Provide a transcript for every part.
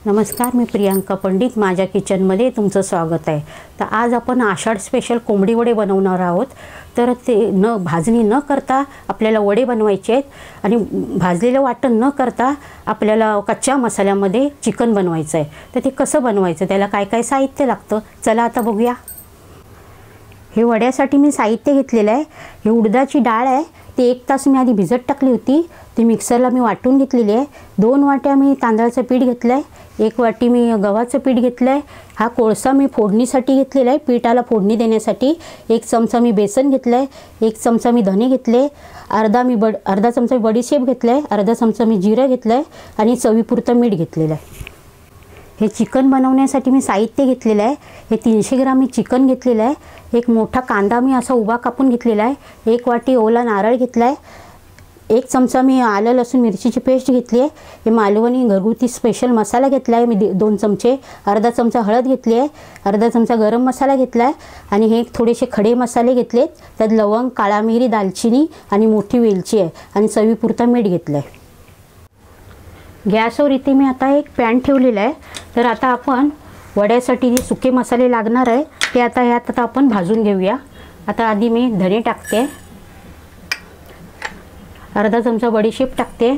नमस्कार, मी प्रियांका पंडित, माझ्या किचनमध्ये तुमचं स्वागत आहे। तर आज आपण आषाढ स्पेशल कोंबडी वडे बनवणार आहोत। तर ते भाजणी न करता आपल्याला वडे बनवायचे आहेत आणि भाजलेलं वाटण न करता आपल्याला कच्च्या मसाल्यामध्ये चिकन बनवायचं आहे। तर ते कसं बनवायचं, त्याला काय काय साहित्य लागतं, चला आता बघूया। हे वड्यासाठी मी साहित्य घेतलेलं आहे। ही उडदाची डाळ आहे, ती 1 तास मी आधी भिजत टाकली होती, ती मिक्सरला मी वाटून घेतलेली आहे। 2 वाट्या मी तांदळाचं पीठ घेतलं आहे, 1 वाटी मी गव्हाचं पीठ घेतलं आहे। हा कोळसा मी फोडणीसाठी घेतलेला आहे, पीठाला फोडणी देण्यासाठी। 1 चमचा मी बेसन घेतलं आहे, 1 चमचा मी धने घेतले, अर्धा चमचा बडीशेप घेतलं आहे, अर्धा चमचा मी जिरं घेतलं आहे आणि चवीपुरतं मीठ घेतलेलं आहे। हे चिकन बनवण्यासाठी मी साहित्य घेतलेलं आहे। हे 300 ग्राम मी चिकन घेतलेलं आहे। 1 मोठा कांदा मी असा उभा कापून घेतलेला आहे। 1 वाटी ओला नारळ घेतला आहे। 1 चमचा मी आलं लसूण मिरचीची पेस्ट घेतली आहे। हे मालवणी घरगुती स्पेशल मसाला घेतला आहे मी 2 चमचे। अर्धा चमचा हळद घेतली आहे, अर्धा चमचा गरम मसाला घेतला आहे आणि हे थोडेसे खडे मसाले घेतलेत। त्यात लवंग, काळा मिरी, दालचिनी आणि मोठी वेलची आहे आणि चवीपुरता मीठ घेतलं आहे। गॅसवर इथे मी आता एक पॅन ठेवलेला आहे। तर आता आपण वड्यासाठी जे सुके मसाले लागणार आहे ते ह्यात आपण भाजून घेऊया। आता आधी मी धने टाकते, अर्धा चमचा बडीशेप टाकते,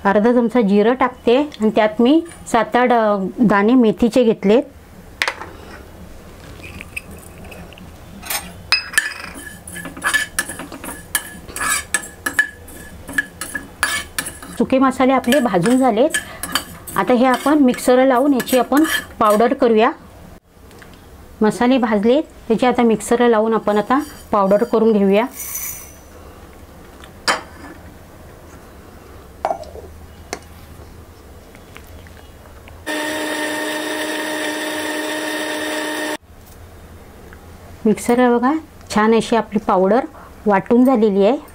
अर्धा चमचा जिरं टाकते आणि त्यात मी 7-8 दाणे मेथीचे घेतले। सुके मसाले आपले भाजून झालेत। आता हे आपण मिक्सरला लावून याची आपण पावडर करूया। मसाले भाजलेत, त्याची आता मिक्सरला लावून आपण आता पावडर करून घेऊया। मिक्सरला बघा छान अशी आपली पावडर वाटून झालेली आहे।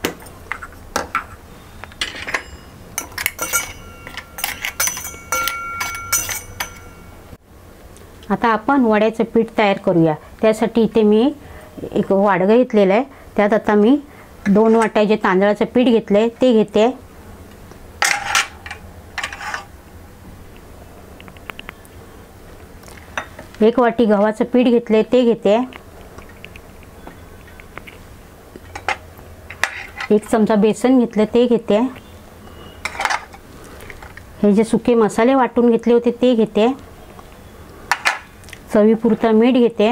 आता आपण वड्याचं पीठ तयार करूया। त्यासाठी इथे मी एक वाडगं घेतलेलं आहे, त्यात आता मी 2 वाट्या जे तांदळाचं पीठ घेतलंय ते घेते। एक वाटी गव्हाचं पीठ घेतलंय ते घेते। 1 चमचा बेसन घेतलं ते घेते। हे जे सुके मसाले वाटून घेतले होते ते घेते। चवीपुरता मीठ घेते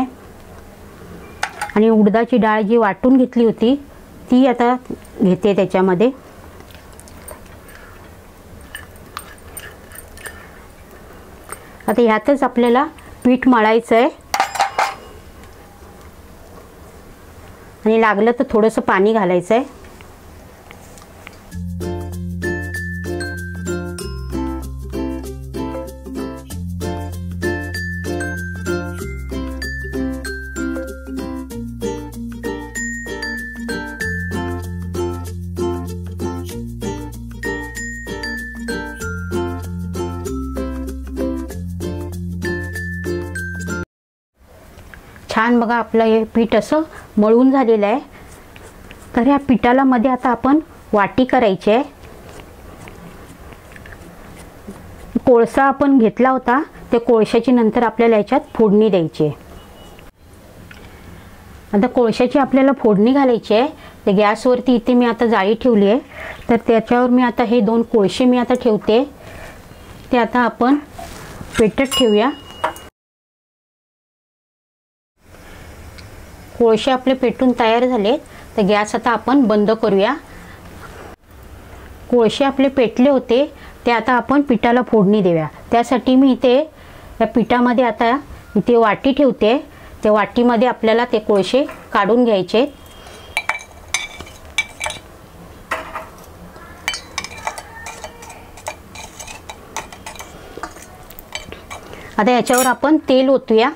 आणि उडदाची डाळ जी वाटून घेतली होती ती आता घेते त्याच्यामध्ये। आता ह्यातच आपल्याला पीठ मळायचं आहे आणि लागलं तर थोडंसं पाणी घालायचं आहे। छान बघा आपलं हे पीठ असं मळून झालेलं आहे। तर ह्या पिठाला मध्ये आता आपण वाटी करायची आहे। कोळसा आपण घेतला होता, त्या कोळशाची नंतर आपल्याला याच्यात फोडणी द्यायची आहे। आता कोळशाची आपल्याला फोडणी घालायची आहे। तर गॅसवरती इथे मी आता जाळी ठेवली आहे, तर त्याच्यावर मी आता हे 2 कोळसे मी आता ठेवते। ते आता आपण पेटत ठेवूया। कोळसे आपले पेटून तयार झाले, तर गॅस आता आपण बंद करूया। कोळसे आपले पेटले होते, ते आता आपण पिठाला फोडणी देऊया। त्यासाठी मी इथे या पिठामध्ये आता इथे वाटी ठेवते। त्या वाटीमध्ये आपल्याला ते कोळसे काढून घ्यायचे। आता याच्यावर आपण तेल ओतूया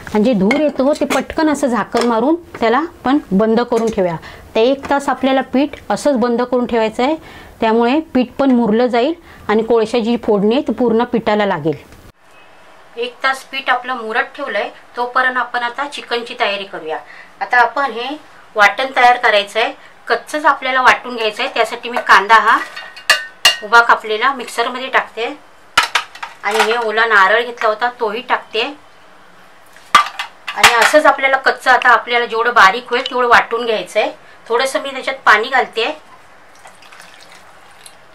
आणि जे धूर येतो ते पटकन असं झाकण मारून त्याला पण बंद करून ठेवूया। ते 1 तास आपल्याला पीठ असंच बंद करून ठेवायचं आहे, त्यामुळे पीठ पण मुरलं जाईल आणि कोळशाची फोडणी आहे ती पूर्ण पिठाला लागेल। 1 तास पीठ आपलं मुरत ठेवलंय, तोपर्यंत आपण आता चिकनची तयारी करूया। आता आपण हे वाटण तयार करायचं आहे, कच्चंच आपल्याला वाटून घ्यायचं आहे। त्यासाठी मी कांदा हा उभा कापलेला मिक्सरमध्ये टाकते आणि हे ओला नारळ घेतला होता तोही टाकते आणि असंच आपल्याला कच्चं आता आपल्याला जेवढं बारीक होईल तेवढं वाटून घ्यायचं आहे. थोडंसं मी त्याच्यात पाणी घालते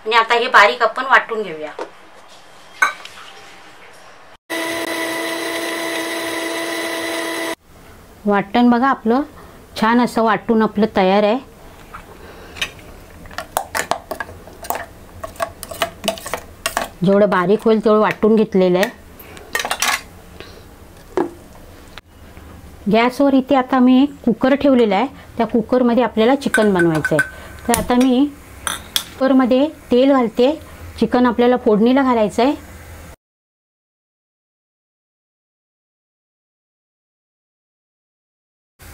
आणि आता हे बारीक आपण वाटून घेऊया. वाटण बघा आपलं छान असं वाटून आपलं तयार आहे. जेवढं बारीक होईल तेवढं वाटून घेतलेलं आहे. गॅसवर इथे आता मी कुकर ठेवलेला आहे. त्या कुकरमध्ये आपल्याला चिकन बनवायचं आहे. तर आता मी कुकरमध्ये तेल घालते. चिकन आपल्याला फोडणीला घालायचं आहे.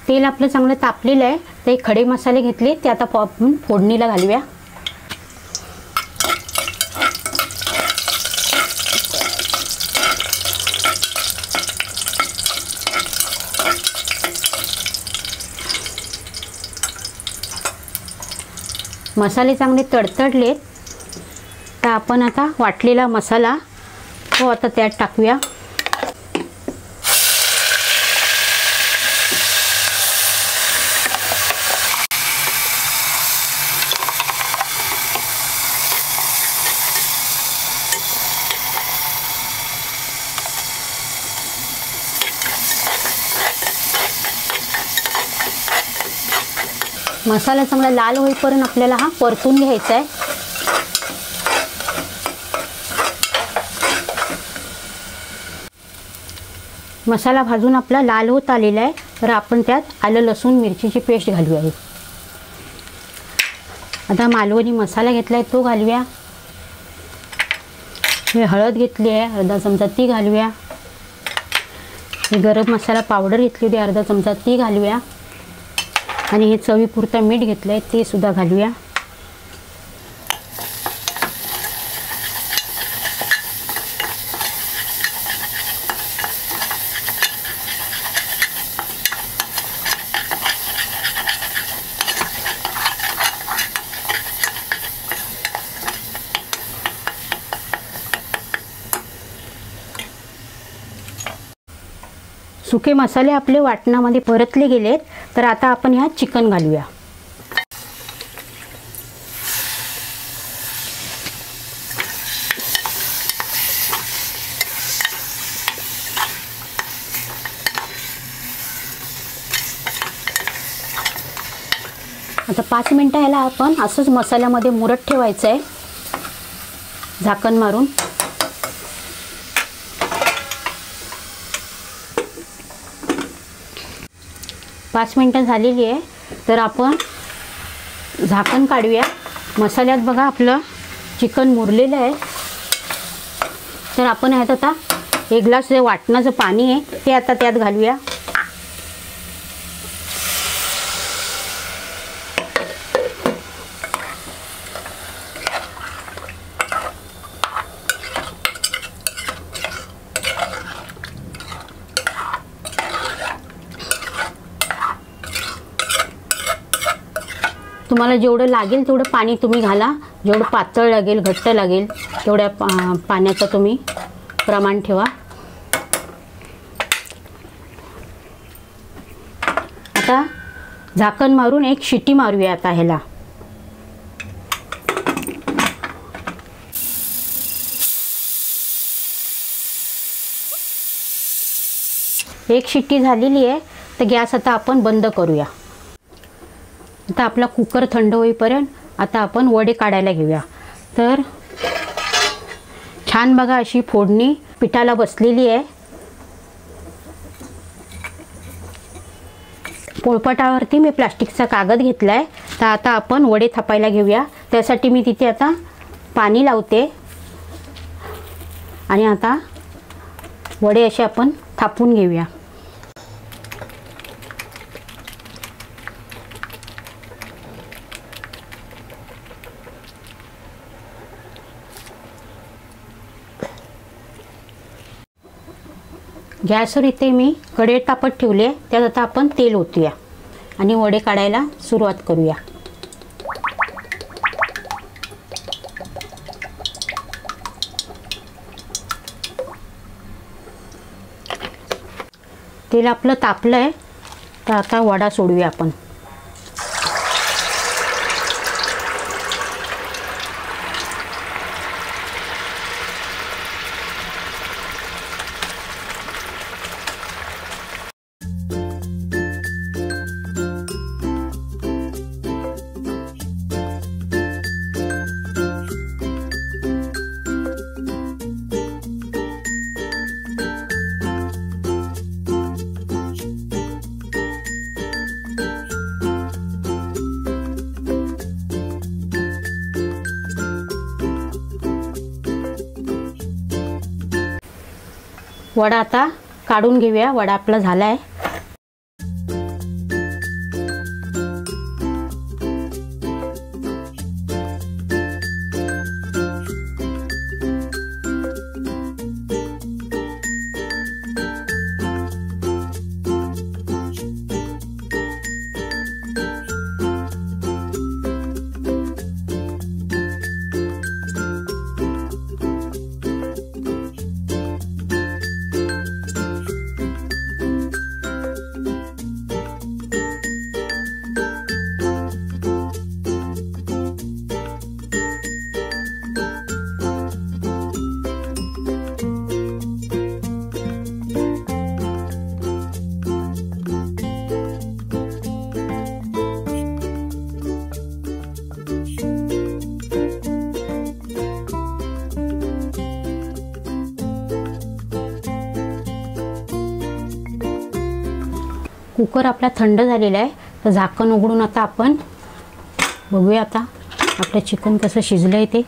तेल आपलं चांगलं तापलेलं आहे. ते खडे मसाले घेतले ते आता आपण फोडणीला घालूया. मसाले चांगले तडतडलेत तर आपण आता वाटलेला मसाला तो आता त्यात टाकूया. मसाला चांगला लाल होईपर्यंत आपल्याला हा परतून घ्यायचा आहे. मसाला भाजून आपला लाल होत आलेला आहे. तर आपण त्यात आलं लसूण मिरचीची पेस्ट घालूया. आता मालवणी मसाला घेतला आहे तो घालूया. हे हळद घेतली आहे अर्धा चमचा ती घालूया. हे गरम मसाला पावडर घेतली होती अर्धा चमचा ती घालूया. आणि हे चवीपुरता मीठ घेतलं आहे ते सुद्धा घालूया. सुके मसाले आपले वाटणामध्ये परतले गेलेत. तर आता आपण ह्यात चिकन घालूया. आता 5 मिनिटं ह्याला आपण असंच मसाल्यामध्ये मुरत ठेवायचं आहे झाकण मारून. पाच मिनिटं झालेली आहे. तर आपण झाकण काढूया. मसाल्यात बघा आपलं चिकन मुरलेलं आहे. तर आपण ह्यात आता 1 ग्लास जे वाटणाचं पाणी आहे ते आता त्यात घालूया. तुम्हाला जेवढं लागेल तेवढं पाणी तुम्ही घाला. जेवढं पातळ लागेल घट्ट लागेल तेवढ्या पाण्याचं तुम्ही प्रमाण ठेवा. आता झाकण मारून 1 शिटी मारूया. आता ह्याला एक शिट्टी झालेली आहे. तर गॅस आता आपण बंद करूया. आता आपला कुकर थंड होईपर्यंत आता आपण वडे काढायला घेऊया. तर छान बघा अशी फोडणी पिठाला बसलेली आहे. पोळपाटावरती मी प्लास्टिकचा कागद घेतला आहे. तर आता आपण वडे थापायला घेऊया. त्यासाठी मी तिथे आता पाणी लावते आणि आता वडे असे आपण थापून घेऊया. गॅसवर इथे मी कढई तापत ठेवली आहे. त्यात आता आपण तेल ओतूया आणि वडे काढायला सुरुवात करूया. तेल आपलं तापलं आहे, तर आता वडा सोडूया आपण. वडा आता काढून घेऊया. वडा आपला झाला आहे. कुकर आपला थंड झालेला आहे, तर झाकण उघडून आता आपण बघूया आता आपलं चिकन कसं शिजलं आहे ते.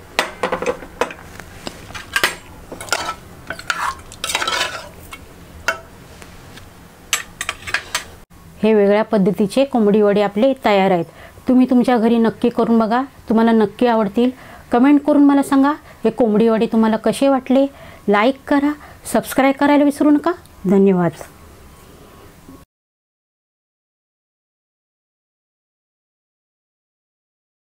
हे वेगळ्या पद्धतीचे कोंबडी वडे आपले तयार आहेत. तुम्ही तुमच्या घरी नक्की करून बघा, तुम्हाला नक्की आवडतील. कमेंट करून मला सांगा हे कोंबडी वडे तुम्हाला कसे वाटले. लाईक करा, सबस्क्राईब करायला विसरू नका. धन्यवाद.